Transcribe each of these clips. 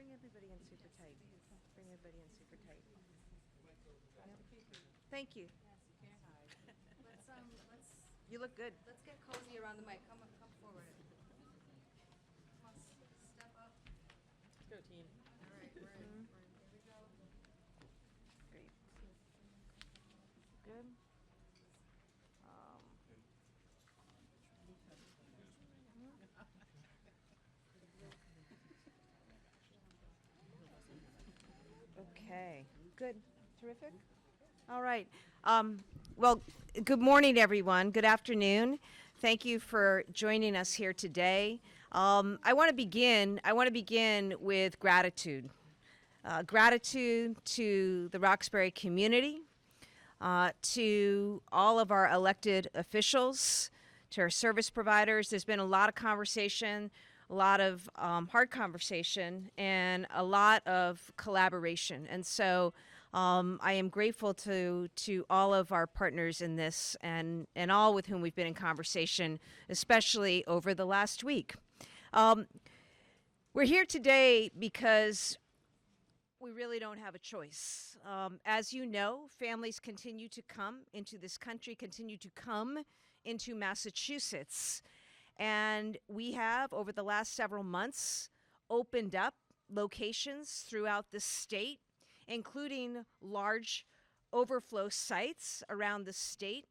Bring everybody in super tight. Bring everybody in super tight. Yep. Thank you. Let's You look good. let's get cozy around the mic. Come forward. Come on, step up. Let's go, team. All right, we're in. Here we go. Great. Good. Um, okay. Good. Terrific. All right. Well, good morning, everyone. Good afternoon. Thank you for joining us here today. I want to begin with gratitude. Gratitude to the Roxbury community, to all of our elected officials, to our service providers. There's been a lot of conversation, a lot of hard conversation, and a lot of collaboration. And so I am grateful to all of our partners in this and all with whom we've been in conversation, especially over the last week. We're here today because we really don't have a choice. As you know, families continue to come into this country, continue to come into Massachusetts. And we have, over the last several months, opened up locations throughout the state, including large overflow sites around the state.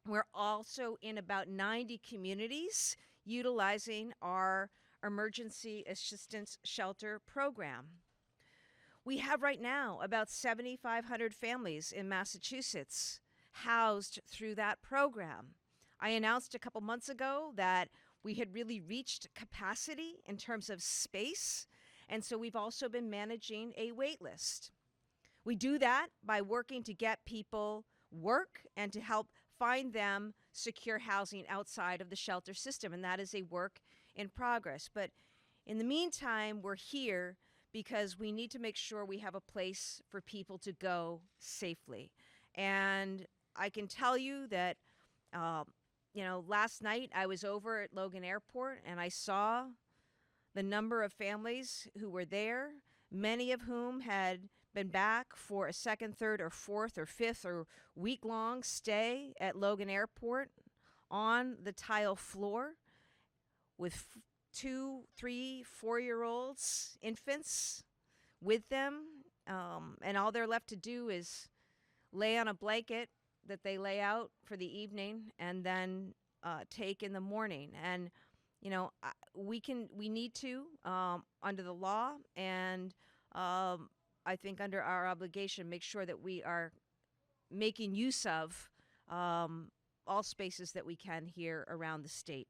We're also in about 90 communities utilizing our emergency assistance shelter program. We have right now about 7,500 families in Massachusetts housed through that program. I announced a couple months ago that we had really reached capacity in terms of space, and so we've also been managing a wait list. We do that by working to get people work and to help find them secure housing outside of the shelter system, and that is a work in progress. But in the meantime, we're here because we need to make sure we have a place for people to go safely. And I can tell you that, last night I was over at Logan Airport and I saw the number of families who were there, many of whom had been back for a second, third, or fourth, or fifth, or week-long stay at Logan Airport on the tile floor with 2, 3, 4-year-olds, infants with them, and all they're left to do is lay on a blanket that they lay out for the evening and then take in the morning. And we need to under the law and I think under our obligation make sure that we are making use of all spaces that we can here around the state.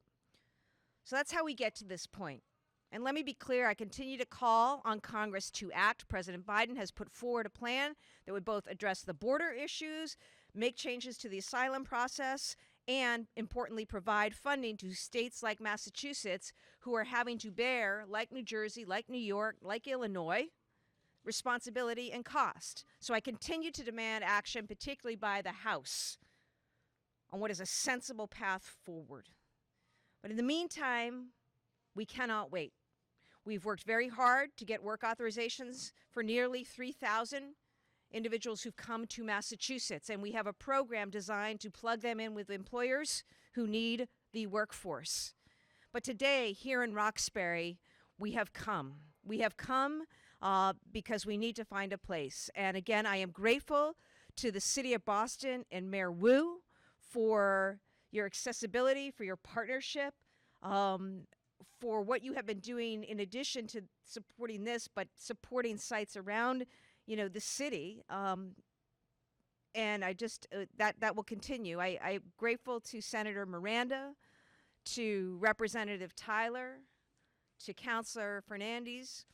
So that's how we get to this point. And let me be clear, I continue to call on Congress to act. President Biden has put forward a plan that would both address the border issues, make changes to the asylum process, and importantly, provide funding to states like Massachusetts who are having to bear, like New Jersey, like New York, like Illinois, responsibility and cost. So I continue to demand action, particularly by the House, on what is a sensible path forward. But in the meantime, we cannot wait. We've worked very hard to get work authorizations for nearly 3,000 individuals who've come to Massachusetts, and we have a program designed to plug them in with employers who need the workforce. But today, here in Roxbury, we have come. We have come because we need to find a place. And again, I am grateful to the City of Boston and Mayor Wu for your accessibility, for your partnership, for what you have been doing in addition to supporting this, but supporting sites around, the city. And I just, that will continue. I'm grateful to Senator Miranda, to Representative Tyler, to Councilor Fernandez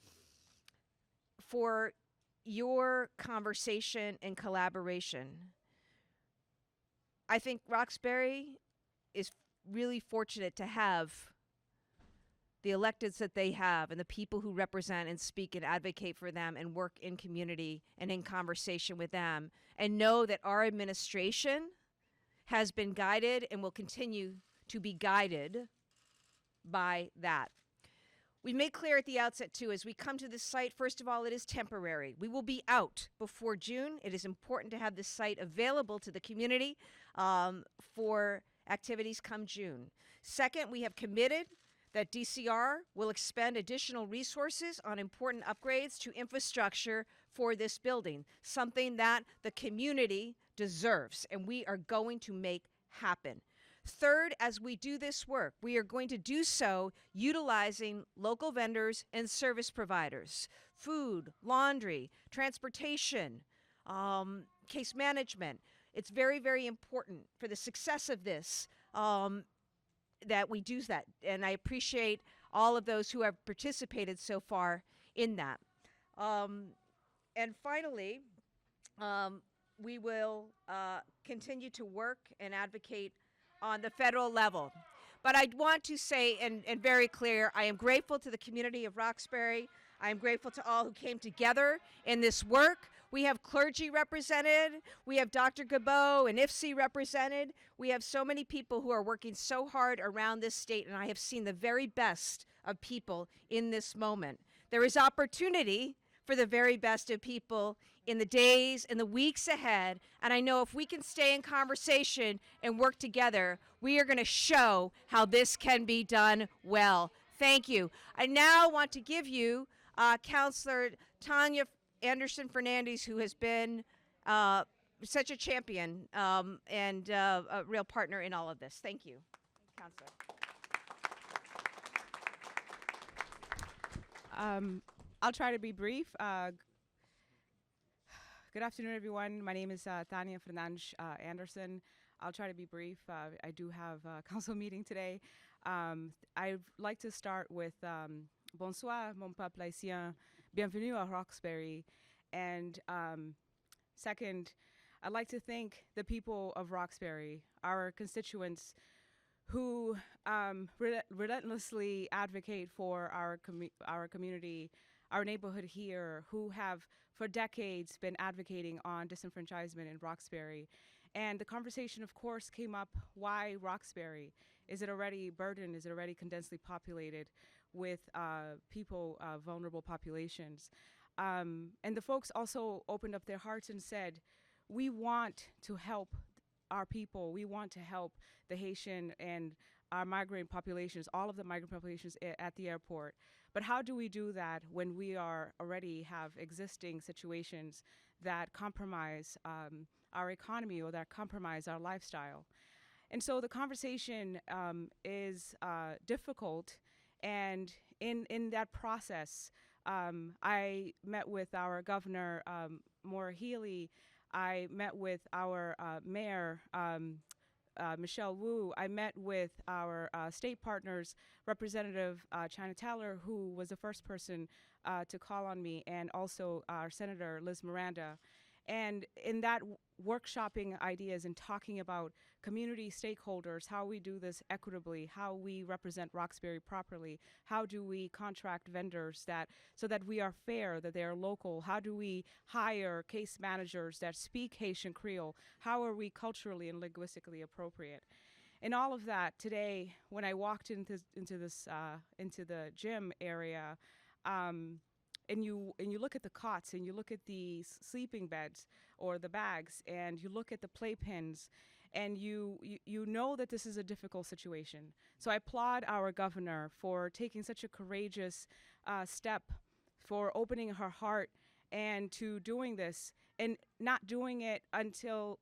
for your conversation and collaboration. I think Roxbury is really fortunate to have the electeds that they have and the people who represent and speak and advocate for them and work in community and in conversation with them, and know that our administration has been guided and will continue to be guided by that. We made clear at the outset, too, as we come to this site, first of all, it is temporary. We will be out before June. It is important to have this site available to the community for activities come June. Second, we have committed that DCR will expend additional resources on important upgrades to infrastructure for this building, something that the community deserves, and we are going to make happen. Third, as we do this work, we are going to do so utilizing local vendors and service providers, food, laundry, transportation, case management. It's very, very important for the success of this that we do that. And I appreciate all of those who have participated so far in that. And finally, we will continue to work and advocate on the federal level. But I want to say, and very clear, I am grateful to the community of Roxbury. I am grateful to all who came together in this work. We have clergy represented. We have Dr. Gabot and IFSI represented. We have so many people who are working so hard around this state, and I have seen the very best of people in this moment. There is opportunity for the very best of people in the days and the weeks ahead, and I know if we can stay in conversation and work together, we are going to show how this can be done well. Thank you. I now want to give you Counselor Tanya Anderson Fernandez, who has been such a champion and a real partner in all of this. Thank you, Counselor. I'll try to be brief. Good afternoon, everyone. My name is Tanya Fernandez Anderson. I'll try to be brief. I do have a council meeting today. I'd like to start with bonsoir, mon peuple haïtien. Bienvenue à Roxbury. And second, I'd like to thank the people of Roxbury, our constituents who relentlessly advocate for our community, our neighborhood here, who have for decades been advocating on disenfranchisement in Roxbury. And the conversation, of course, came up, why Roxbury? Is it already burdened? Is it already condensely populated with people, vulnerable populations? And the folks also opened up their hearts and said, we want to help our people. We want to help the Haitian and our migrant populations, all of the migrant populations at the airport. But how do we do that when we are already have existing situations that compromise our economy or that compromise our lifestyle? And so the conversation is difficult, and in that process, I met with our governor, Maura Healey. I met with our mayor, Michelle Wu. I met with our state partners, Representative China Taylor, who was the first person to call on me, and also our Senator Liz Miranda. And in that workshopping ideas and talking about community stakeholders, how we do this equitably, how we represent Roxbury properly, how do we contract vendors so that we are fair, that they are local, how do we hire case managers that speak Haitian Creole, how are we culturally and linguistically appropriate. And all of that today, when I walked into the gym area, and you look at the cots and you look at the sleeping beds or the bags and you look at the playpens, and you know that this is a difficult situation. So I applaud our governor for taking such a courageous step, for opening her heart and to doing this, and not doing it until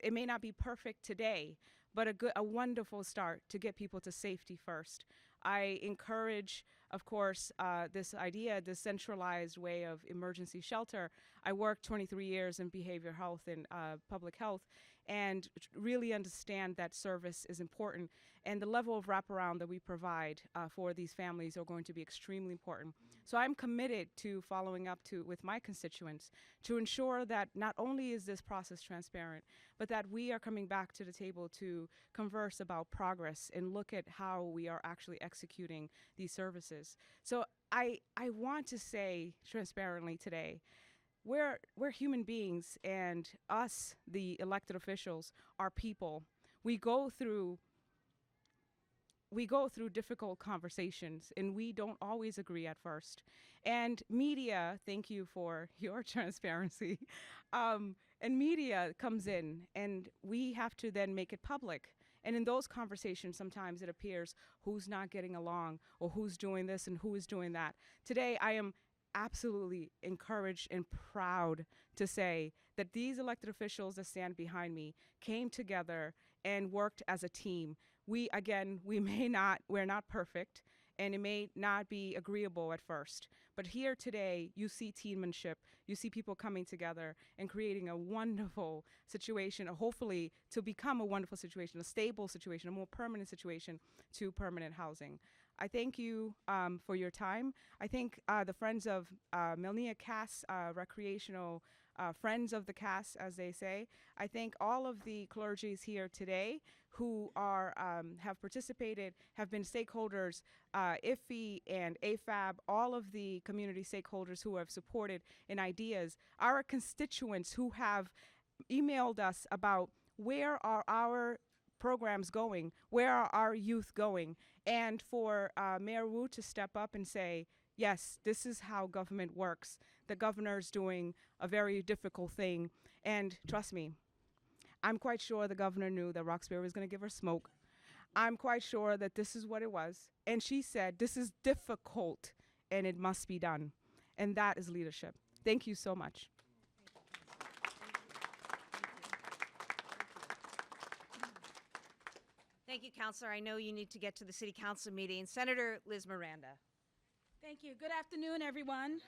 it may not be perfect today, but a wonderful start to get people to safety first. I encourage, of course, this idea, this centralized way of emergency shelter. I worked 23 years in behavioral health and public health, and really understand that service is important. And the level of wraparound that we provide for these families are going to be extremely important. So I'm committed to following up with my constituents to ensure that not only is this process transparent, but that we are coming back to the table to converse about progress and look at how we are actually executing these services. So I want to say transparently today, we're human beings, and us, the elected officials, are people. We go through we go through difficult conversations and we don't always agree at first. And media, thank you for your transparency. And media comes in and we have to then make it public. And in those conversations, sometimes it appears who's not getting along or who's doing this and who is doing that. Today, I am absolutely encouraged and proud to say that these elected officials that stand behind me came together and worked as a team. We're not perfect, and it may not be agreeable at first. But here today, you see teammanship, you see people coming together and creating a wonderful situation, hopefully to become a wonderful situation, a stable situation, a more permanent situation to permanent housing. I thank you for your time. I think the Friends of Melnia Cass, recreational friends of the Cass, as they say. I thank all of the clergies here today who are have participated, have been stakeholders, IFFI and AFAB, all of the community stakeholders who have supported in ideas, our constituents who have emailed us about where are our programs going, where are our youth going, and for Mayor Wu to step up and say, yes, this is how government works. The governor's doing a very difficult thing, and trust me, I'm quite sure the governor knew that Roxbury was going to give her smoke. I'm quite sure that this is what it was, and she said, this is difficult, and it must be done, and that is leadership. Thank you so much. Thank you, Counselor. I know you need to get to the City Council meeting. Senator Liz Miranda. Thank you. Good afternoon, everyone.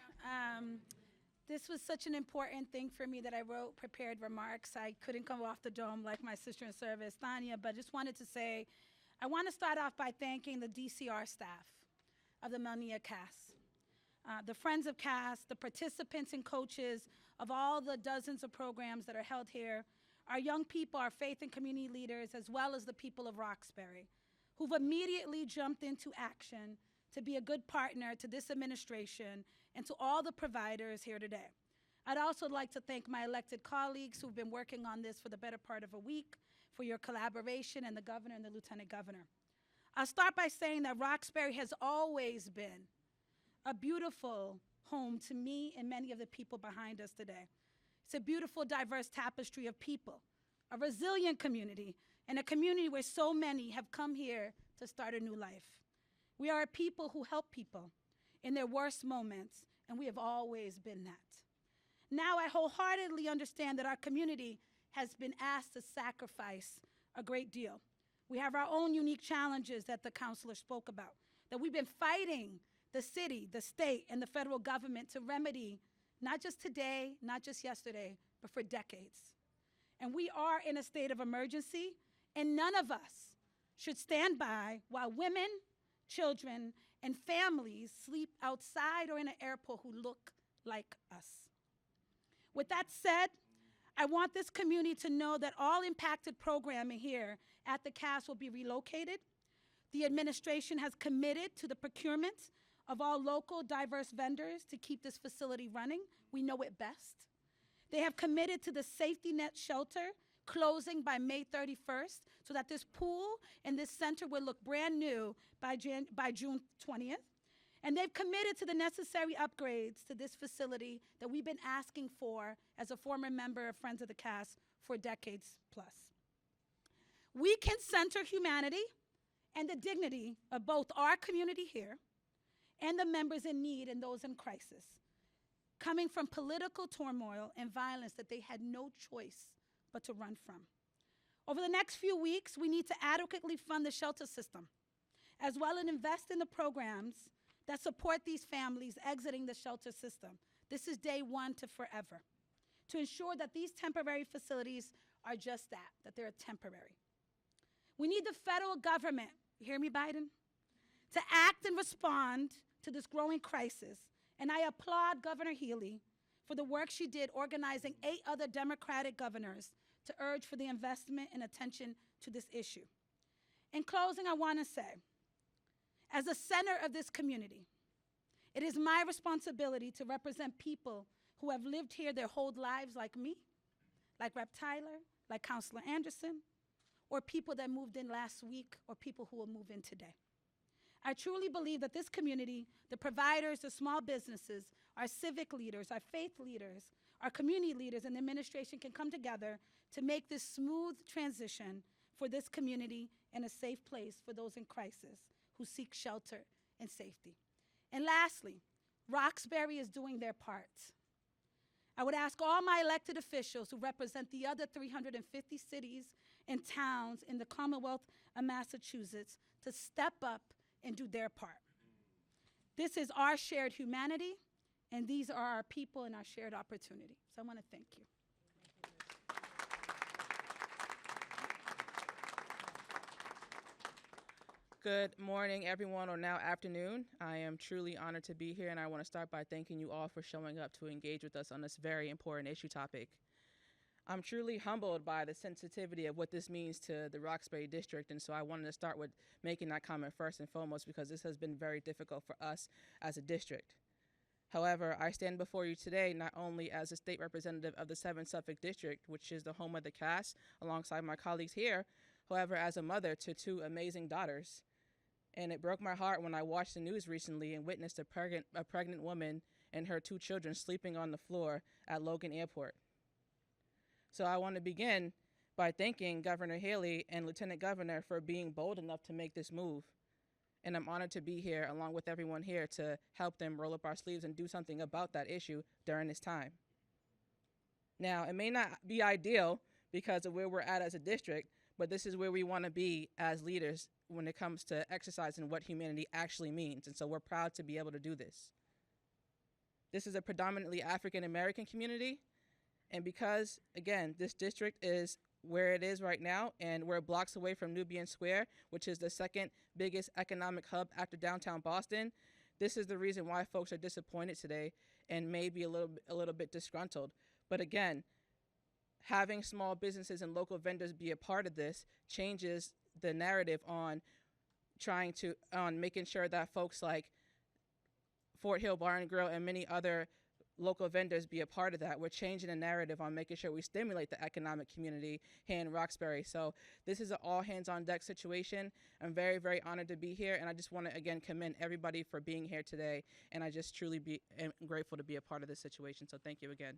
This was such an important thing for me that I wrote prepared remarks. I couldn't come off the dome like my sister in service, Tanya, but just wanted to say, I want to start off by thanking the DCR staff of the Melnia Cass, the Friends of Cass, the participants and coaches of all the dozens of programs that are held here, our young people, our faith and community leaders, as well as the people of Roxbury, who've immediately jumped into action to be a good partner to this administration and to all the providers here today. I'd also like to thank my elected colleagues who've been working on this for the better part of a week for your collaboration, and the governor and the lieutenant governor. I'll start by saying that Roxbury has always been a beautiful home to me and many of the people behind us today. It's a beautiful, diverse tapestry of people, a resilient community, and a community where so many have come here to start a new life. We are a people who help people in their worst moments, and we have always been that. Now I wholeheartedly understand that our community has been asked to sacrifice a great deal. We have our own unique challenges that the counselor spoke about, that we've been fighting the city, the state, and the federal government to remedy, not just today, not just yesterday, but for decades. And we are in a state of emergency, and none of us should stand by while women, children, and families sleep outside or in an airport who look like us. With that said, I want this community to know that all impacted programming here at the CAS will be relocated. The administration has committed to the procurement of all local diverse vendors to keep this facility running. We know it best. They have committed to the safety net shelter closing by May 31st so that this pool and this center will look brand new by June 20th. And they've committed to the necessary upgrades to this facility that we've been asking for as a former member of Friends of the CAS for decades plus. We can center humanity and the dignity of both our community here and the members in need and those in crisis, coming from political turmoil and violence that they had no choice but to run from. Over the next few weeks, we need to adequately fund the shelter system, as well as invest in the programs that support these families exiting the shelter system. This is day one to forever, to ensure that these temporary facilities are just that they're temporary. We need the federal government, you hear me, Biden, to act and respond to this growing crisis. And I applaud Governor Healy for the work she did organizing 8 other Democratic governors to urge for the investment and attention to this issue. In closing, I want to say, as the center of this community, it is my responsibility to represent people who have lived here their whole lives like me, like Rep. Tyler, like Councilor Anderson, or people that moved in last week or people who will move in today. I truly believe that this community, the providers, the small businesses, our civic leaders, our faith leaders, our community leaders, and the administration can come together to make this smooth transition for this community and a safe place for those in crisis who seek shelter and safety. And lastly, Roxbury is doing their part. I would ask all my elected officials who represent the other 350 cities and towns in the Commonwealth of Massachusetts to step up and do their part. This is our shared humanity, and these are our people and our shared opportunity. So I want to thank you. Good morning, everyone, or now afternoon. I am truly honored to be here, and I want to start by thanking you all for showing up to engage with us on this very important issue topic. I'm truly humbled by the sensitivity of what this means to the Roxbury district, and so I wanted to start with making that comment first and foremost because this has been very difficult for us as a district. However, I stand before you today not only as a state representative of the 7th Suffolk District, which is the home of the cast, alongside my colleagues here, however, as a mother to 2 amazing daughters. And it broke my heart when I watched the news recently and witnessed a pregnant woman and her 2 children sleeping on the floor at Logan Airport. So I want to begin by thanking Governor Haley and Lieutenant Governor for being bold enough to make this move. And I'm honored to be here along with everyone here to help them roll up our sleeves and do something about that issue during this time. Now, it may not be ideal because of where we're at as a district, but this is where we want to be as leaders when it comes to exercising what humanity actually means. And so we're proud to be able to do this. This is a predominantly African American community. And because, again, this district is where it is right now, and we're blocks away from Nubian Square, which is the second biggest economic hub after downtown Boston, this is the reason why folks are disappointed today and maybe a little bit disgruntled. But again, having small businesses and local vendors be a part of this changes the narrative on making sure that folks like Fort Hill Bar and Grill and many other local vendors be a part of that. We're changing the narrative on making sure we stimulate the economic community here in Roxbury. So this is an all hands on deck situation. I'm very, very honored to be here. And I just want to, again, commend everybody for being here today. And I just truly am grateful to be a part of this situation. So thank you again.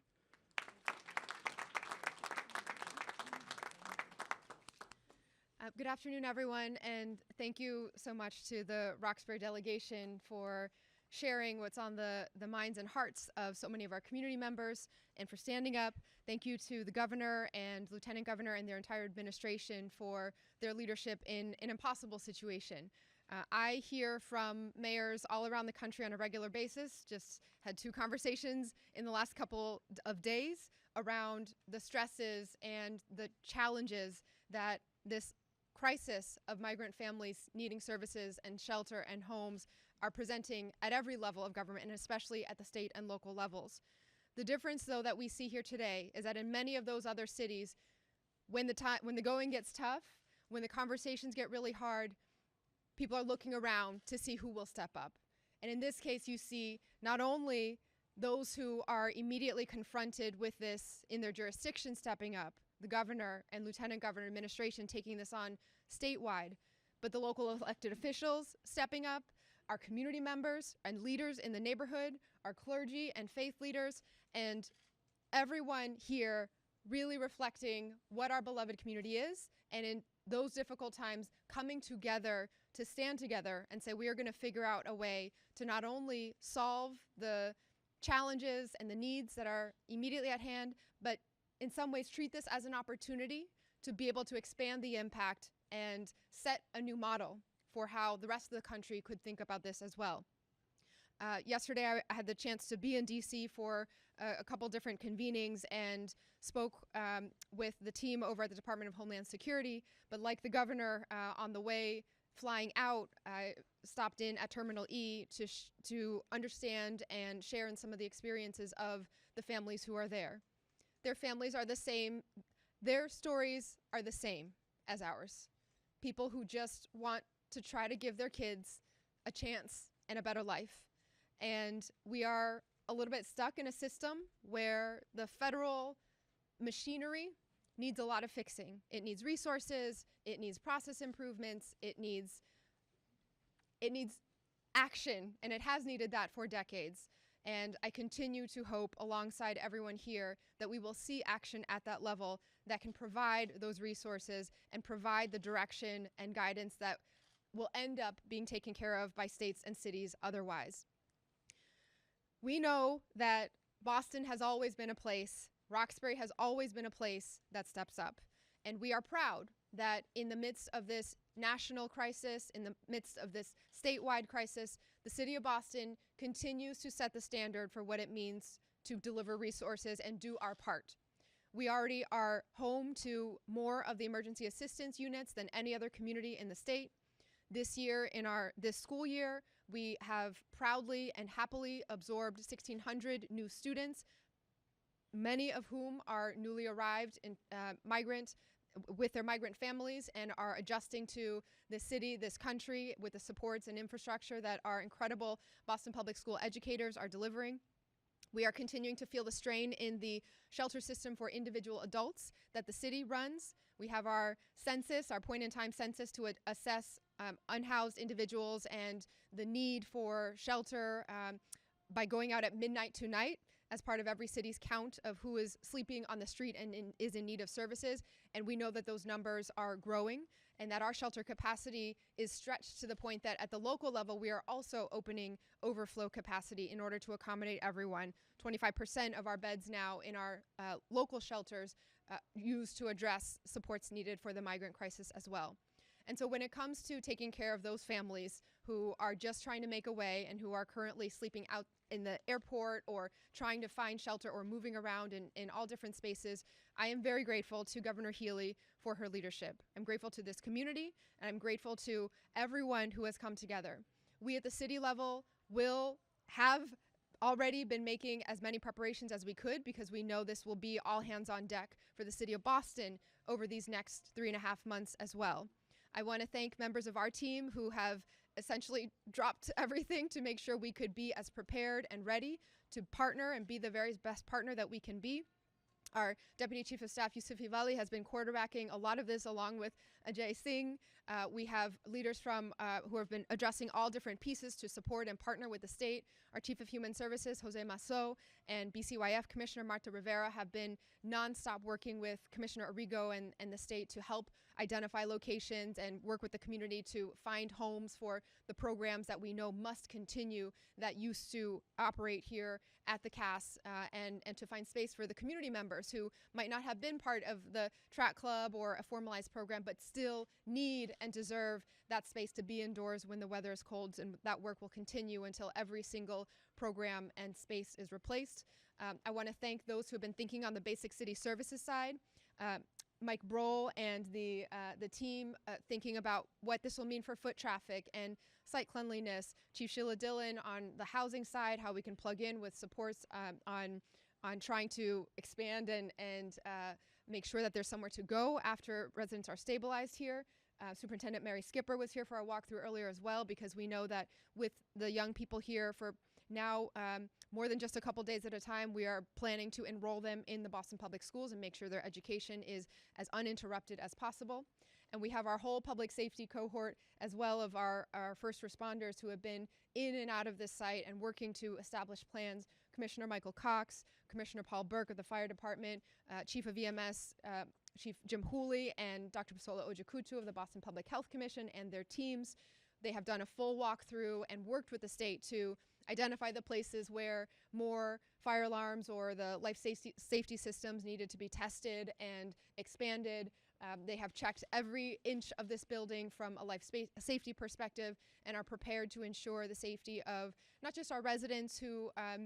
Good afternoon, everyone, and thank you so much to the Roxbury delegation for sharing what's on the minds and hearts of so many of our community members and for standing up. Thank you to the governor and lieutenant governor and their entire administration for their leadership in an impossible situation. I hear from mayors all around the country on a regular basis, just had 2 conversations in the last couple of days around the stresses and the challenges that this crisis of migrant families needing services and shelter and homes are presenting at every level of government, and especially at the state and local levels. The difference, though, that we see here today is that in many of those other cities, when the going gets tough, when the conversations get really hard, people are looking around to see who will step up. And in this case, you see not only those who are immediately confronted with this in their jurisdiction stepping up, the governor and lieutenant governor administration taking this on statewide, but the local elected officials stepping up, our community members and leaders in the neighborhood, our clergy and faith leaders, and everyone here really reflecting what our beloved community is, and in those difficult times coming together to stand together and say we are going to figure out a way to not only solve the challenges and the needs that are immediately at hand, but in some ways treat this as an opportunity to be able to expand the impact and set a new model for how the rest of the country could think about this as well. Yesterday, I had the chance to be in DC for a couple different convenings and spoke with the team over at the Department of Homeland Security. But like the governor, on the way flying out, I stopped in at Terminal E to understand and share in some of the experiences of the families who are there. Their families are the same. Their stories are the same as ours. People who just want to try to give their kids a chance and a better life. And we are a little bit stuck in a system where the federal machinery needs a lot of fixing. It needs resources, it needs process improvements, it needs action, and it has needed that for decades. And I continue to hope, alongside everyone here, that we will see action at that level that can provide those resources and provide the direction and guidance that will end up being taken care of by states and cities otherwise. We know that Boston has always been a place, Roxbury has always been a place that steps up. And we are proud that in the midst of this national crisis, in the midst of this statewide crisis, the city of Boston continues to set the standard for what it means to deliver resources and do our part. We already are home to more of the emergency assistance units than any other community in the state. This year, this school year, we have proudly and happily absorbed 1,600 new students, many of whom are newly arrived in migrant with their migrant families and are adjusting to this city, this country, with the supports and infrastructure that our incredible Boston Public School educators are delivering. We are continuing to feel the strain in the shelter system for individual adults that the city runs. We have our census, our point-in-time census to assess unhoused individuals and the need for shelter by going out at midnight tonight as part of every city's count of who is sleeping on the street and is in need of services. And we know that those numbers are growing and that our shelter capacity is stretched to the point that at the local level, we are also opening overflow capacity in order to accommodate everyone. 25% of our beds now in our local shelters used to address supports needed for the migrant crisis as well. And so when it comes to taking care of those families who are just trying to make a way and who are currently sleeping out in the airport or trying to find shelter or moving around in all different spaces, I am very grateful to Governor Healy for her leadership. I'm grateful to this community, and I'm grateful to everyone who has come together. We at the city level have already been making as many preparations as we could because we know this will be all hands on deck for the city of Boston over these next 3.5 months as well. I want to thank members of our team who have essentially dropped everything to make sure we could be as prepared and ready to partner and be the very best partner that we can be. Our Deputy Chief of Staff, Yusuf Hivali, has been quarterbacking a lot of this along with Ajay Singh. We have leaders from who have been addressing all different pieces to support and partner with the state. Our Chief of Human Services, Jose Masso, and BCYF Commissioner Marta Rivera have been nonstop working with Commissioner Arrigo and the state to help identify locations and work with the community to find homes for the programs that we know must continue that used to operate here at the CAS and to find space for the community members who might not have been part of the track club or a formalized program but still need and deserve that space to be indoors when the weather is cold, and that work will continue until every single program and space is replaced. I want to thank those who have been thinking on the basic city services side. Mike Brohl and the team thinking about what this will mean for foot traffic and site cleanliness. Chief Sheila Dillon on the housing side, how we can plug in with supports on trying to expand and make sure that there's somewhere to go after residents are stabilized here. Superintendent Mary Skipper was here for our walkthrough earlier as well, because we know that with the young people here for now more than just a couple days at a time, we are planning to enroll them in the Boston Public Schools and make sure their education is as uninterrupted as possible. And we have our whole public safety cohort, as well of our first responders who have been in and out of this site and working to establish plans. Commissioner Michael Cox, Commissioner Paul Burke of the Fire Department, Chief of EMS, Chief Jim Hooley, and Dr. Pasola Ojakutu of the Boston Public Health Commission and their teams. They have done a full walkthrough and worked with the state to identify the places where more fire alarms or the life safety systems needed to be tested and expanded. They have checked every inch of this building from a life safety perspective and are prepared to ensure the safety of not just our residents who are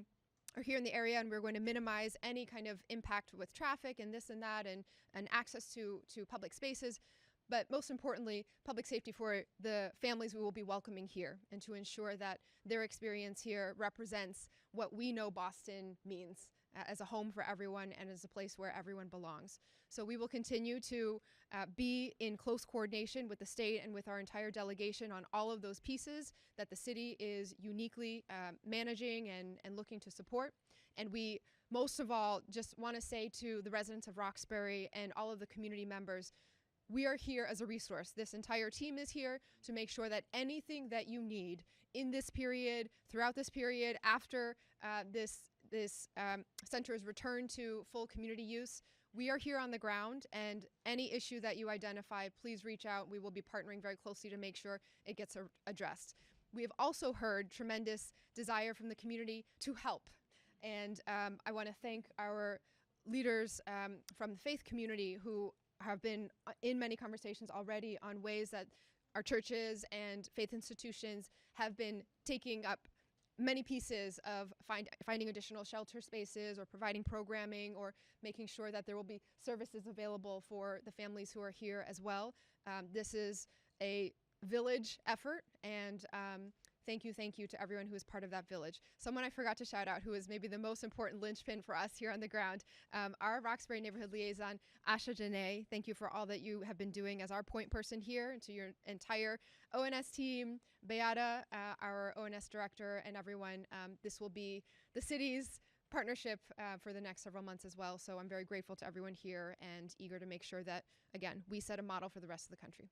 here in the area, and we're going to minimize any kind of impact with traffic and this and that and access to public spaces, but most importantly, public safety for the families we will be welcoming here, and to ensure that their experience here represents what we know Boston means as a home for everyone and as a place where everyone belongs. So we will continue to be in close coordination with the state and with our entire delegation on all of those pieces that the city is uniquely managing and looking to support. And we, most of all, just want to say to the residents of Roxbury and all of the community members, we are here as a resource. This entire team is here to make sure that anything that you need in this period, throughout this period, after this center is returned to full community use, we are here on the ground, and any issue that you identify, please reach out. We will be partnering very closely to make sure it gets addressed. We have also heard tremendous desire from the community to help. And I want to thank our leaders from the faith community who have been in many conversations already on ways that our churches and faith institutions have been taking up many pieces of finding additional shelter spaces or providing programming or making sure that there will be services available for the families who are here as well. This is a village effort, and thank you to everyone who is part of that village. Someone I forgot to shout out who is maybe the most important linchpin for us here on the ground, our Roxbury neighborhood liaison, Asha Janae. Thank you for all that you have been doing as our point person here, and to your entire ONS team, Beata, our ONS director, and everyone. This will be the city's partnership for the next several months as well. So I'm very grateful to everyone here and eager to make sure that, again, we set a model for the rest of the country.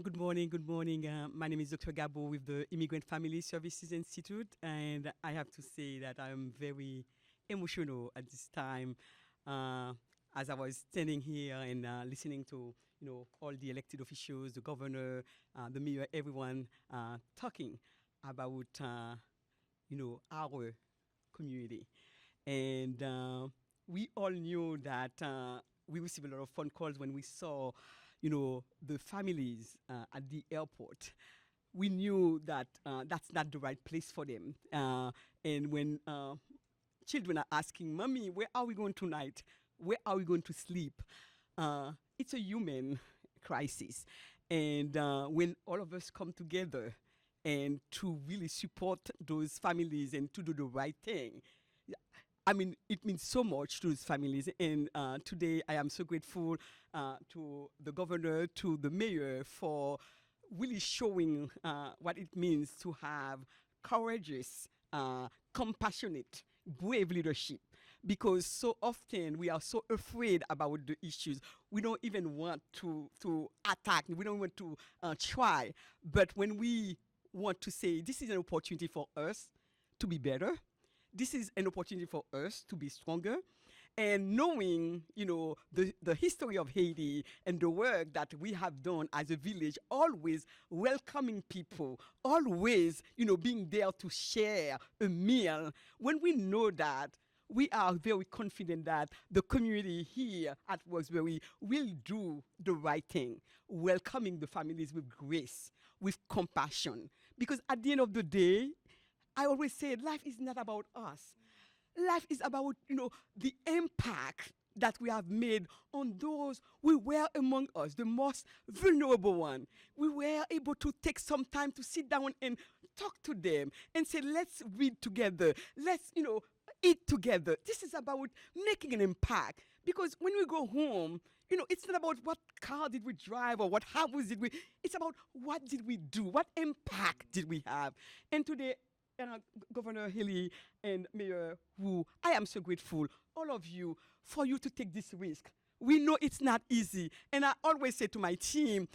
Good morning. My name is Dr. Gabo with the Immigrant Family Services Institute, and I have to say that I'm very emotional at this time as I was standing here and listening to all the elected officials, the governor, the mayor, everyone talking about our community, and we all knew that we received a lot of phone calls when we saw the families at the airport. We knew that that's not the right place for them. And when children are asking, Mommy, where are we going tonight? Where are we going to sleep? It's a human crisis. And when all of us come together and to really support those families and to do the right thing, I mean, it means so much to those families. And today I am so grateful to the governor, to the mayor for really showing what it means to have courageous, compassionate, brave leadership. Because so often we are so afraid about the issues. We don't even want to attack. We don't want to try. But when we want to say, this is an opportunity for us to be better, this is an opportunity for us to be stronger. And knowing, the history of Haiti and the work that we have done as a village, always welcoming people, always, being there to share a meal. When we know that, we are very confident that the community here at Roxbury will do the right thing, welcoming the families with grace, with compassion. Because at the end of the day, I always say life is not about us. Life is about, the impact that we have made on those who were among us, the most vulnerable one. We were able to take some time to sit down and talk to them and say, let's read together. Let's, eat together. This is about making an impact. Because when we go home, it's not about what car did we drive or what house did we. It's about what did we do? What impact did we have? And today, Governor Haley and Mayor Wu, I am so grateful, all of you, for you to take this risk. We know it's not easy. And I always say to my team,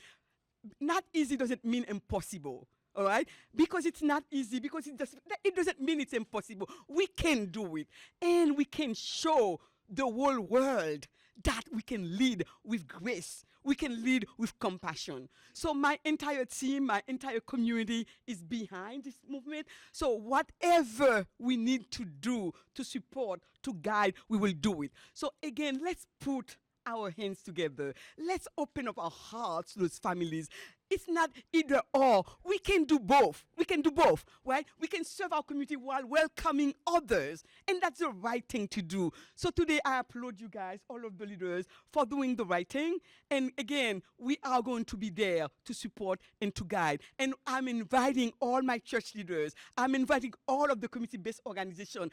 not easy doesn't mean impossible. All right? Because it's not easy, because it doesn't mean it's impossible. We can do it. And we can show the whole world that we can lead with grace. We can lead with compassion. So my entire team, my entire community is behind this movement. So whatever we need to do to support, to guide, we will do it. So again, let's put our hands together. Let's open up our hearts to those families. It's not either or. We can do both. We can do both, right? We can serve our community while welcoming others. And that's the right thing to do. So today I applaud you guys, all of the leaders, for doing the right thing. And again, we are going to be there to support and to guide. And I'm inviting all my church leaders. I'm inviting all of the community-based organizations,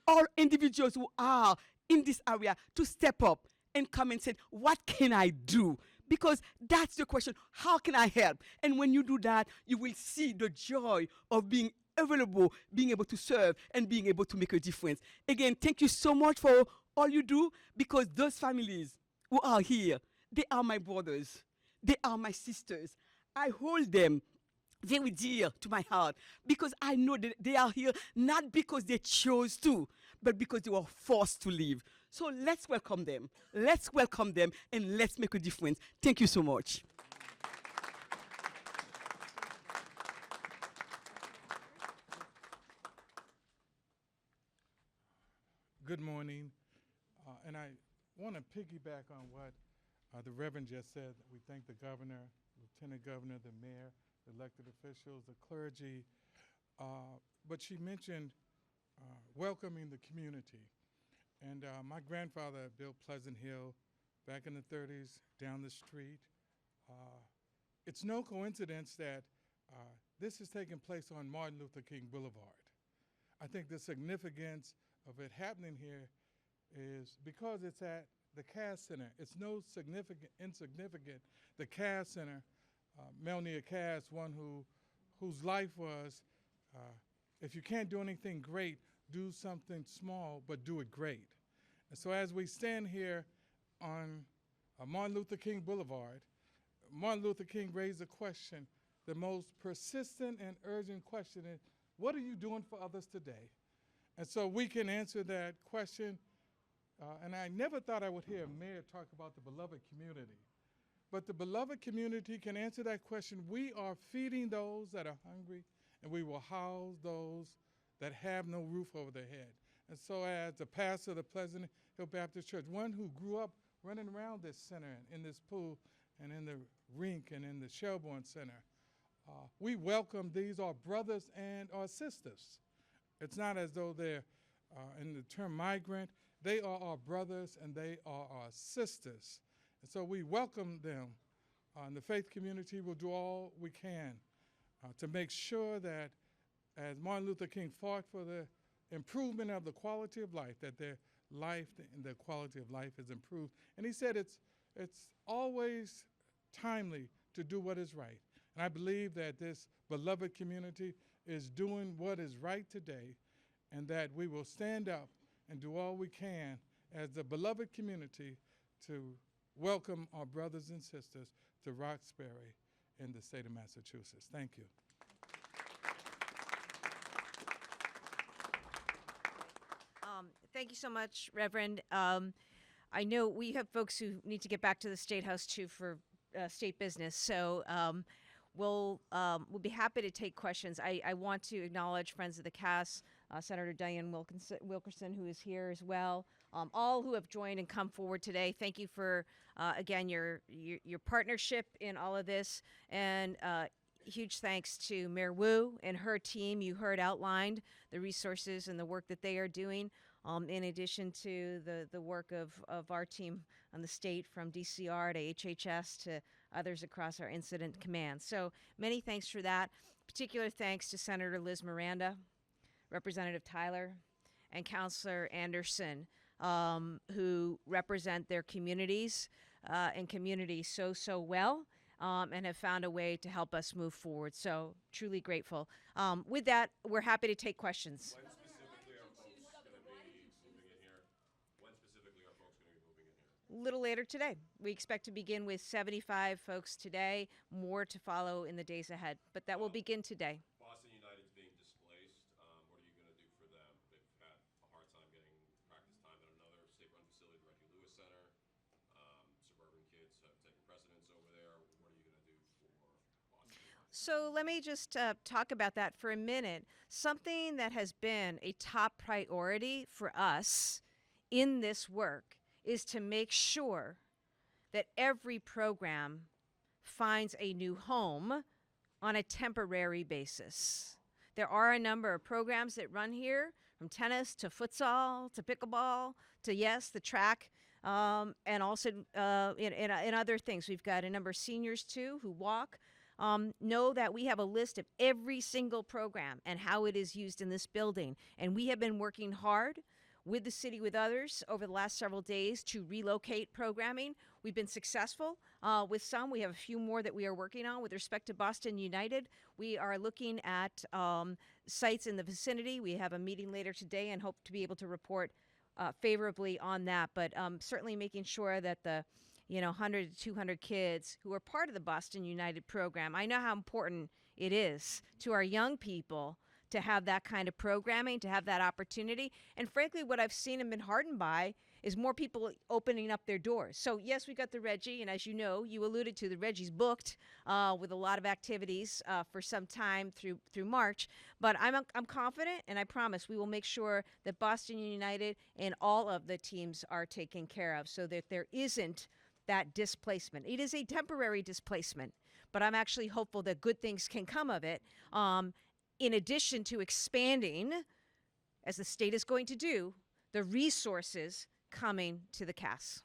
all individuals who are in this area to step up and come and say, what can I do? Because that's the question. How can I help? And when you do that, you will see the joy of being available, being able to serve, and being able to make a difference. Again, thank you so much for all you do, because those families who are here, they are my brothers. They are my sisters. I hold them very dear to my heart, because I know that they are here not because they chose to, but because they were forced to leave. So let's welcome them. Let's welcome them, and let's make a difference. Thank you so much. Good morning. And I want to piggyback on what the Reverend just said. We thank the governor, lieutenant governor, the mayor, the elected officials, the clergy. But she mentioned welcoming the community. And my grandfather built Pleasant Hill back in the 30s down the street. It's no coincidence that this is taking place on Martin Luther King Boulevard. I think the significance of it happening here is because it's at the Cass Center. It's no insignificant. The Cass Center, Melnia Cass, one whose life was, if you can't do anything great, do something small, but do it great. And so as we stand here on Martin Luther King Boulevard, Martin Luther King raised a question, the most persistent and urgent question is, what are you doing for others today? And so we can answer that question. And I never thought I would hear a mayor talk about the beloved community. But the beloved community can answer that question. We are feeding those that are hungry, and we will house those that have no roof over their head. And so as the pastor of the Pleasant Hill Baptist Church, one who grew up running around this center, in this pool, and in the rink, and in the Shelbourne Center, we welcome these, our brothers and our sisters. It's not as though they're, in the term migrant, they are our brothers and they are our sisters. And so we welcome them. And the faith community will do all we can to make sure that as Martin Luther King fought for the improvement of the quality of life, that their life and their quality of life is improved. And he said it's always timely to do what is right. And I believe that this beloved community is doing what is right today, and that we will stand up and do all we can as the beloved community to welcome our brothers and sisters to Roxbury in the state of Massachusetts. Thank you. Thank you so much, Reverend. I know we have folks who need to get back to the State House too for state business, so we'll be happy to take questions. I want to acknowledge Friends of the Cass, Senator Diane Wilkerson, who is here as well. All who have joined and come forward today. Thank you for again your partnership in all of this, and huge thanks to Mayor Wu and her team. You heard outlined the resources and the work that they are doing. In addition to the work of our team on the state, from DCR to HHS to others across our incident command. So many thanks for that. Particular thanks to Senator Liz Miranda, Representative Tyler, and Councilor Anderson, who represent their communities and communities so well, and have found a way to help us move forward. So truly grateful. With that, we're happy to take questions. A little later today. We expect to begin with 75 folks today, more to follow in the days ahead, but that will begin today. Boston United's being displaced. What are you going to do for them? They've had a hard time getting practice time at another state-run facility, the Reggie Lewis Center. Suburban kids have taken precedence over there. What are you going to do for Boston United? So let me just talk about that for a minute. Something that has been a top priority for us in this work is to make sure that every program finds a new home on a temporary basis. There are a number of programs that run here, from tennis to futsal to pickleball to, yes, the track, and also in other things. We've got a number of seniors, too, who walk. Know that we have a list of every single program and how it is used in this building. And we have been working hard with the city, with others, over the last several days to relocate programming. We've been successful with some. We have a few more that we are working on. With respect to Boston United, we are looking at sites in the vicinity. We have a meeting later today and hope to be able to report favorably on that. But certainly making sure that the 100 to 200 kids who are part of the Boston United program, I know how important it is to our young people to have that kind of programming, to have that opportunity. And frankly, what I've seen and been heartened by is more people opening up their doors. So yes, we got the Reggie, and as you know, you alluded to, the Reggie's booked with a lot of activities for some time through March. But I'm confident, and I promise we will make sure that Boston United and all of the teams are taken care of so that there isn't that displacement. It is a temporary displacement, but I'm actually hopeful that good things can come of it. In addition to expanding, as the state is going to do, the resources coming to the CAS.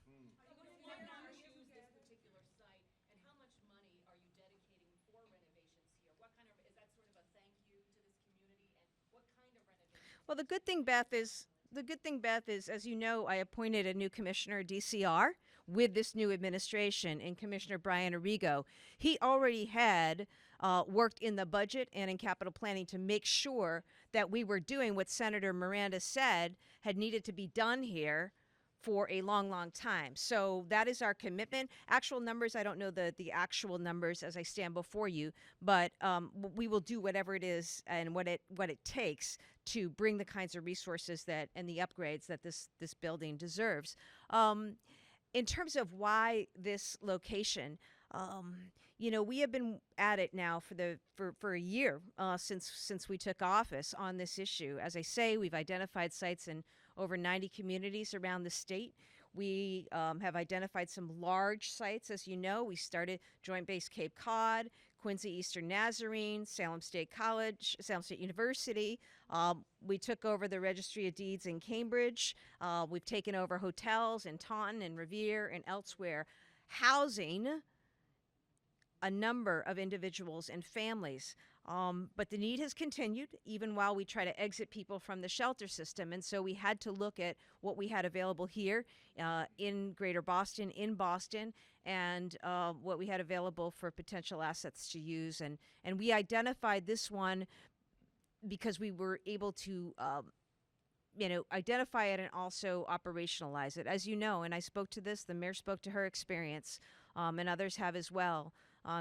Well, the good thing, Beth, is, as you know, I appointed a new commissioner, DCR, with this new administration, and Commissioner Brian Arrigo. He already had worked in the budget and in capital planning to make sure that we were doing what Senator Miranda said had needed to be done here for a long, long time. So that is our commitment. Actual numbers, I don't know the actual numbers as I stand before you, but we will do whatever it is and what it takes to bring the kinds of resources that and the upgrades that this building deserves. In terms of why this location, we have been at it now for a year since we took office on this issue. As I say, we've identified sites in over 90 communities around the state. We have identified some large sites. As you know, we started Joint Base Cape Cod, Quincy Eastern Nazarene, Salem State College, Salem State University. We took over the Registry of Deeds in Cambridge. We've taken over hotels in Taunton and Revere and elsewhere, housing a number of individuals and families. But the need has continued even while we try to exit people from the shelter system. And so we had to look at what we had available here in Greater Boston, and what we had available for potential assets to use. And we identified this one because we were able to identify it and also operationalize it. As you know, and I spoke to this, the mayor spoke to her experience, and others have as well.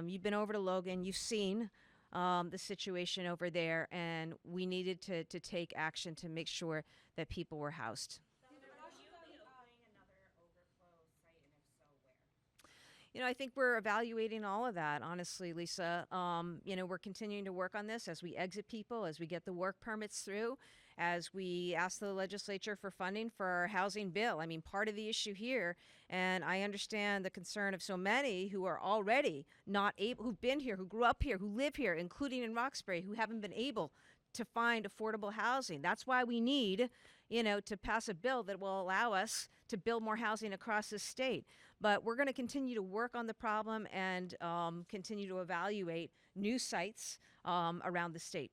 You've been over to Logan, you've seen the situation over there, and we needed to take action to make sure that people were housed. I think we're evaluating all of that, honestly, Lisa. We're continuing to work on this as we exit people, as we get the work permits through, as we ask the legislature for funding for our housing bill. I mean, part of the issue here, and I understand the concern of so many who are already not able, who've been here, who grew up here, who live here, including in Roxbury, who haven't been able to find affordable housing. That's why we need, to pass a bill that will allow us to build more housing across the state. But we're going to continue to work on the problem and continue to evaluate new sites around the state.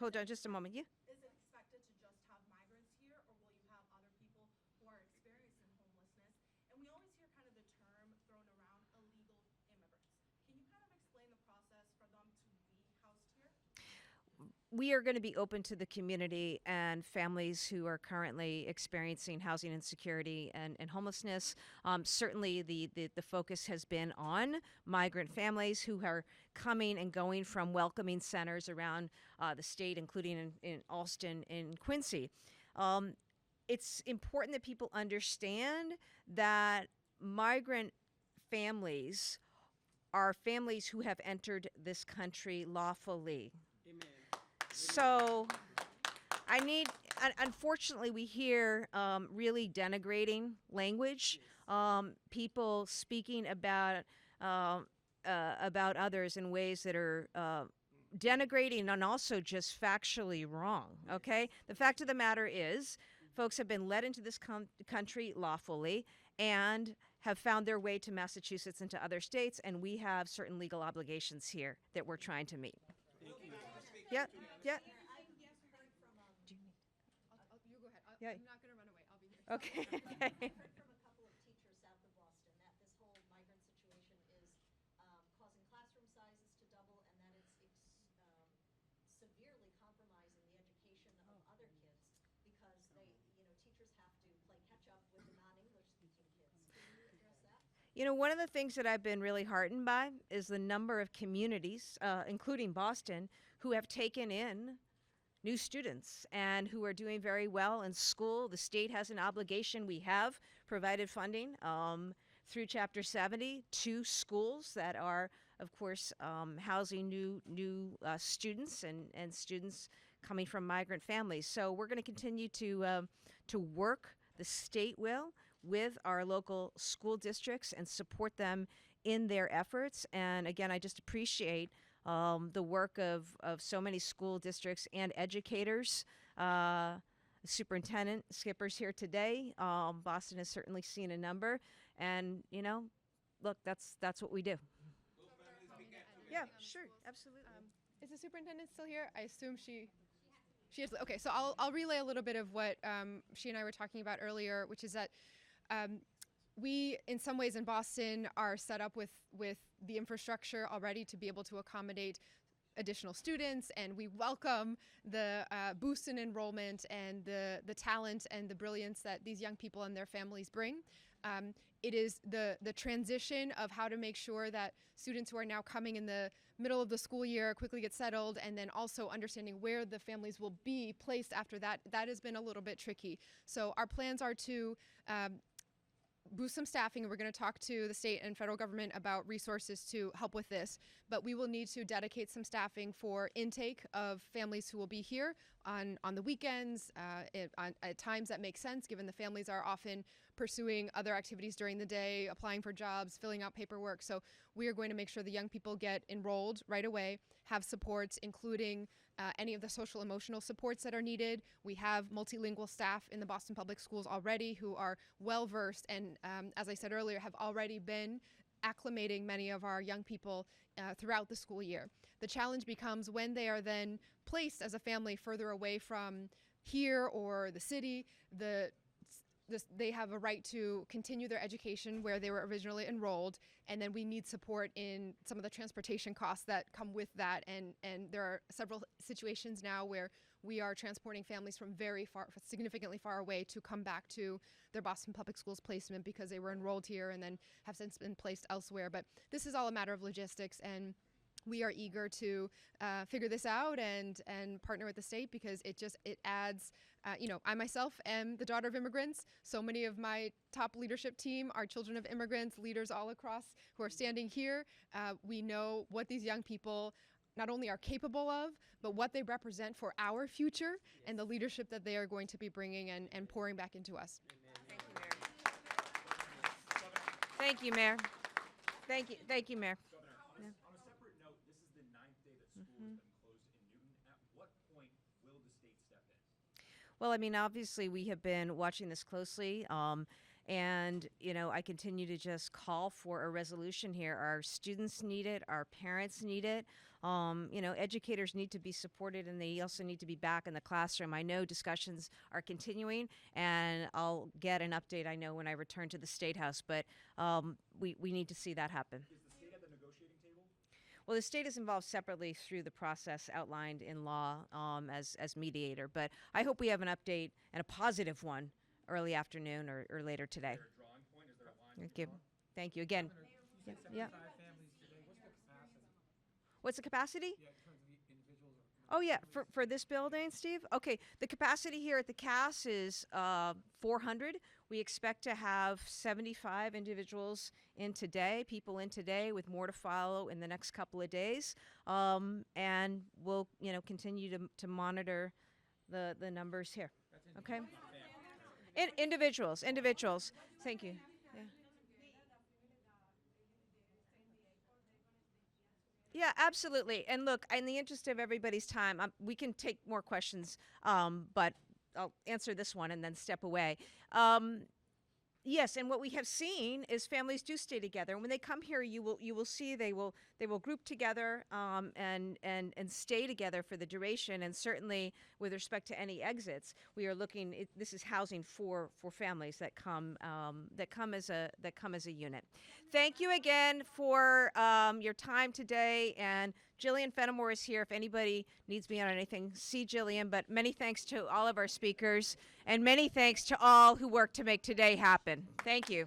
Hold on just a moment. Yeah. Is it expected to just have migrants here, or will you have other people who are experiencing homelessness? And we always hear kind of the term thrown around, illegal immigrants. Can you kind of explain the process for them to be housed here? We are going to be open to the community and families who are currently experiencing housing insecurity and homelessness. Certainly the focus has been on migrant families who are coming and going from welcoming centers around the state, including in Alston and Quincy. It's important that people understand that migrant families are families who have entered this country lawfully. Amen. So I need. Unfortunately, we hear really denigrating language. People speaking about others in ways that are denigrating and also just factually wrong. Okay. The fact of the matter is, folks have been led into this country lawfully and have found their way to Massachusetts and to other states, and we have certain legal obligations here that we're trying to meet. Yeah. Yeah. You go ahead. Yeah. I'm not going to run away. I'll be here. Okay. I've heard from a couple of teachers south of Boston that this whole migrant situation is causing classroom sizes to double and that it's severely compromising the education of other kids because teachers have to play catch up with the non-English speaking kids. Can you address that? One of the things that I've been really heartened by is the number of communities, including Boston, who have taken in new students and who are doing very well in school. The state has an obligation. We have provided funding through Chapter 70 to schools that are, of course, housing new students and students coming from migrant families. So we're going to continue to work, the state will, with our local school districts and support them in their efforts. And again, I just appreciate the work of so many school districts and educators. Superintendent Skipper's here today. Boston has certainly seen a number. And, look, that's what we do. Yeah, sure, absolutely. Is the superintendent still here? I assume she is. Okay, so I'll relay a little bit of what she and I were talking about earlier, which is that we, in some ways in Boston, are set up with the infrastructure already to be able to accommodate additional students, and we welcome the boost in enrollment and the talent and the brilliance that these young people and their families bring. It is the transition of how to make sure that students who are now coming in the middle of the school year quickly get settled, and then also understanding where the families will be placed after that. That has been a little bit tricky. So our plans are to boost some staffing. We're going to talk to the state and federal government about resources to help with this, but we will need to dedicate some staffing for intake of families who will be here on the weekends, at times that make sense, given the families are often pursuing other activities during the day, applying for jobs, filling out paperwork. So we are going to make sure the young people get enrolled right away, have supports, including any of the social emotional supports that are needed. We have multilingual staff in the Boston Public Schools already who are well versed and, as I said earlier, have already been acclimating many of our young people throughout the school year. The challenge becomes when they are then placed as a family further away from here or the city, they have a right to continue their education where they were originally enrolled, and then we need support in some of the transportation costs that come with that. And there are several situations now where we are transporting families from very far, significantly far away to come back to their Boston Public Schools placement because they were enrolled here and then have since been placed elsewhere. But this is all a matter of logistics, and we are eager to figure this out and partner with the state because it adds, I myself am the daughter of immigrants. So many of my top leadership team are children of immigrants, leaders all across who are standing here. We know what these young people not only are capable of, but what they represent for our future and the leadership that they are going to be bringing and pouring back into us. Thank you, Mayor. Thank you, Mayor. On a separate note, this is the 9th day that school has been closed in Newton. At what point will the state step in? Well, I mean, obviously, we have been watching this closely, and I continue to just call for a resolution here. Our students need it. Our parents need it. Educators need to be supported, and they also need to be back in the classroom. I know discussions are continuing, and I'll get an update, I know, when I return to the State House, but we need to see that happen. Is the state at the negotiating table? Well, the state is involved separately through the process outlined in law as mediator, but I hope we have an update and a positive one early afternoon or later today. Is there a drawing point? Is there a line to be drawn? Thank you again. Yeah. What's the capacity? Yeah, in terms of individuals. Oh, yeah, for this building, Steve? Okay, the capacity here at the CAS is 400. We expect to have 75 individuals people in today, with more to follow in the next couple of days. And we'll, continue to monitor the numbers here. Okay. Individuals. Thank you. Yeah. Yeah, absolutely. And look, in the interest of everybody's time, we can take more questions, but I'll answer this one and then step away. Yes, and what we have seen is families do stay together. And when they come here, you will see they will group together and stay together for the duration. And certainly, with respect to any exits, we are looking. This is housing for families that come as a unit. Thank you again for your time today. And Jillian Fenimore is here. If anybody needs me on anything, see Jillian. But many thanks to all of our speakers, and many thanks to all who worked to make today happen. Thank you.